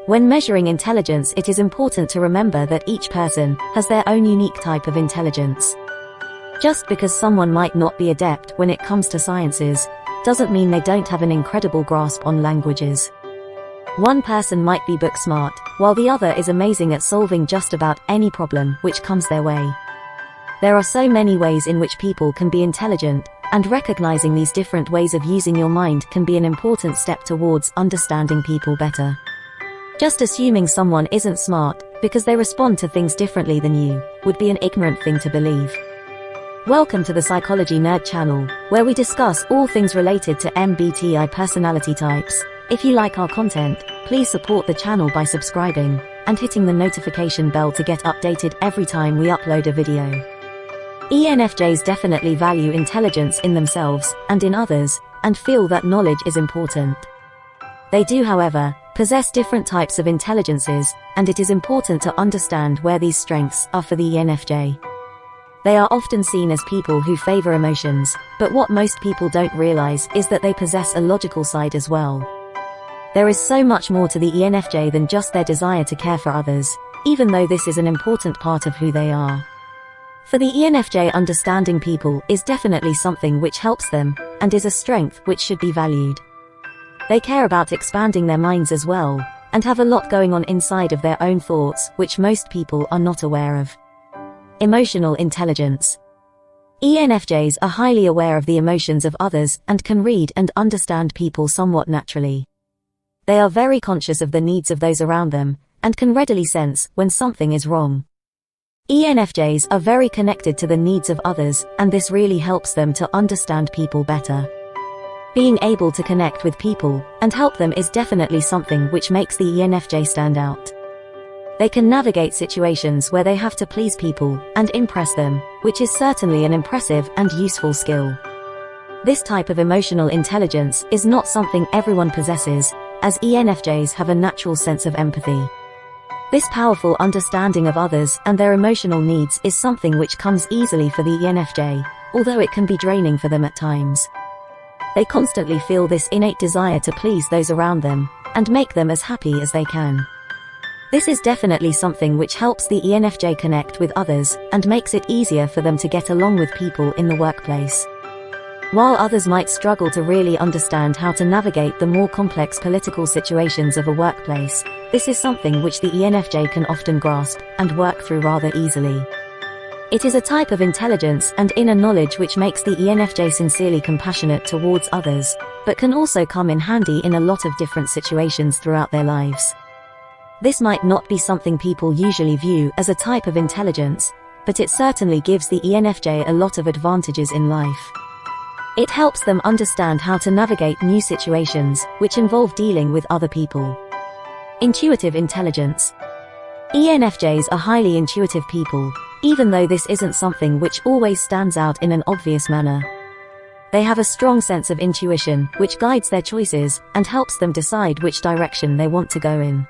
When measuring intelligence, it is important to remember that each person has their own unique type of intelligence. Just because someone might not be adept when it comes to sciences, doesn't mean they don't have an incredible grasp on languages. One person might be book smart, while the other is amazing at solving just about any problem which comes their way. There are so many ways in which people can be intelligent, and recognizing these different ways of using your mind can be an important step towards understanding people better. Just assuming someone isn't smart because they respond to things differently than you would be an ignorant thing to believe. Welcome to the Psychology Nerd channel, where we discuss all things related to MBTI personality types. If you like our content, please support the channel by subscribing and hitting the notification bell to get updated every time we upload a video. ENFJs definitely value intelligence in themselves and in others, and feel that knowledge is important. They do, however, possess different types of intelligences, and it is important to understand where these strengths are for the ENFJ. They are often seen as people who favor emotions, but what most people don't realize is that they possess a logical side as well. There is so much more to the ENFJ than just their desire to care for others, even though this is an important part of who they are. For the ENFJ, understanding people is definitely something which helps them, and is a strength which should be valued. They care about expanding their minds as well, and have a lot going on inside of their own thoughts which most people are not aware of. Emotional intelligence. ENFJs are highly aware of the emotions of others and can read and understand people somewhat naturally. They are very conscious of the needs of those around them, and can readily sense when something is wrong. ENFJs are very connected to the needs of others, and this really helps them to understand people better. Being able to connect with people and help them is definitely something which makes the ENFJ stand out. They can navigate situations where they have to please people and impress them, which is certainly an impressive and useful skill. This type of emotional intelligence is not something everyone possesses, as ENFJs have a natural sense of empathy. This powerful understanding of others and their emotional needs is something which comes easily for the ENFJ, although it can be draining for them at times. They constantly feel this innate desire to please those around them and make them as happy as they can. This is definitely something which helps the ENFJ connect with others and makes it easier for them to get along with people in the workplace. While others might struggle to really understand how to navigate the more complex political situations of a workplace, this is something which the ENFJ can often grasp and work through rather easily. It is a type of intelligence and inner knowledge which makes the ENFJ sincerely compassionate towards others, but can also come in handy in a lot of different situations throughout their lives. This might not be something people usually view as a type of intelligence, but it certainly gives the ENFJ a lot of advantages in life. It helps them understand how to navigate new situations, which involve dealing with other people. Intuitive intelligence. ENFJs are highly intuitive people, even though this isn't something which always stands out in an obvious manner. They have a strong sense of intuition, which guides their choices and helps them decide which direction they want to go in.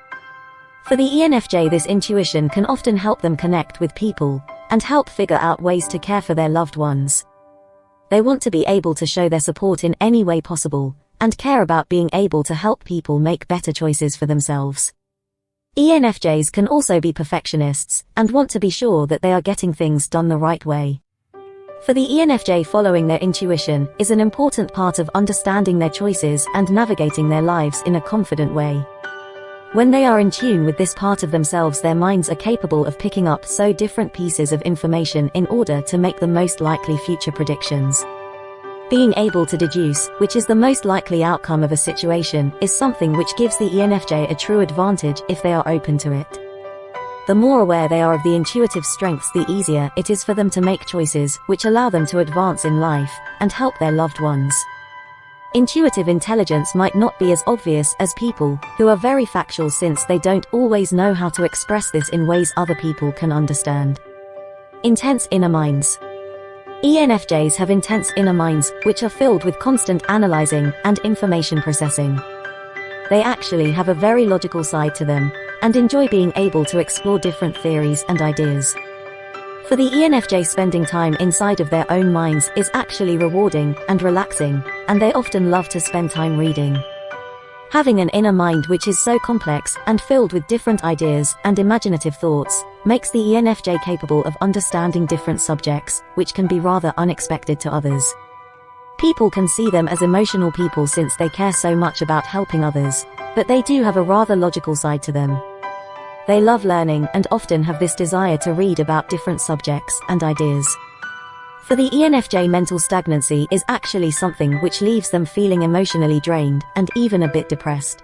For the ENFJ, this intuition can often help them connect with people and help figure out ways to care for their loved ones. They want to be able to show their support in any way possible, and care about being able to help people make better choices for themselves. ENFJs can also be perfectionists, and want to be sure that they are getting things done the right way. For the ENFJ, following their intuition is an important part of understanding their choices and navigating their lives in a confident way. When they are in tune with this part of themselves, their minds are capable of picking up so different pieces of information in order to make the most likely future predictions. Being able to deduce which is the most likely outcome of a situation is something which gives the ENFJ a true advantage if they are open to it. The more aware they are of the intuitive strengths, the easier it is for them to make choices which allow them to advance in life and help their loved ones. Intuitive intelligence might not be as obvious as people who are very factual, since they don't always know how to express this in ways other people can understand. Intense inner minds. ENFJs have intense inner minds, which are filled with constant analyzing and information processing. They actually have a very logical side to them, and enjoy being able to explore different theories and ideas. For the ENFJ, spending time inside of their own minds is actually rewarding and relaxing, and they often love to spend time reading. Having an inner mind which is so complex and filled with different ideas and imaginative thoughts makes the ENFJ capable of understanding different subjects, which can be rather unexpected to others. People can see them as emotional people since they care so much about helping others, but they do have a rather logical side to them. They love learning and often have this desire to read about different subjects and ideas. For the ENFJ, mental stagnancy is actually something which leaves them feeling emotionally drained and even a bit depressed.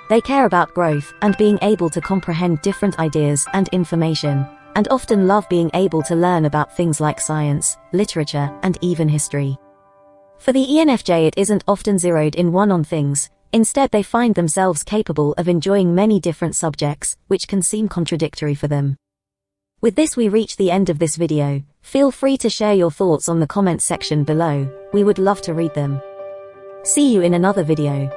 They care about growth and being able to comprehend different ideas and information, and often love being able to learn about things like science, literature, and even history. For the ENFJ, it isn't often zeroed in one on things. Instead, they find themselves capable of enjoying many different subjects, which can seem contradictory for them. With this, we reach the end of this video. Feel free to share your thoughts on the comments section below. We would love to read them. See you in another video.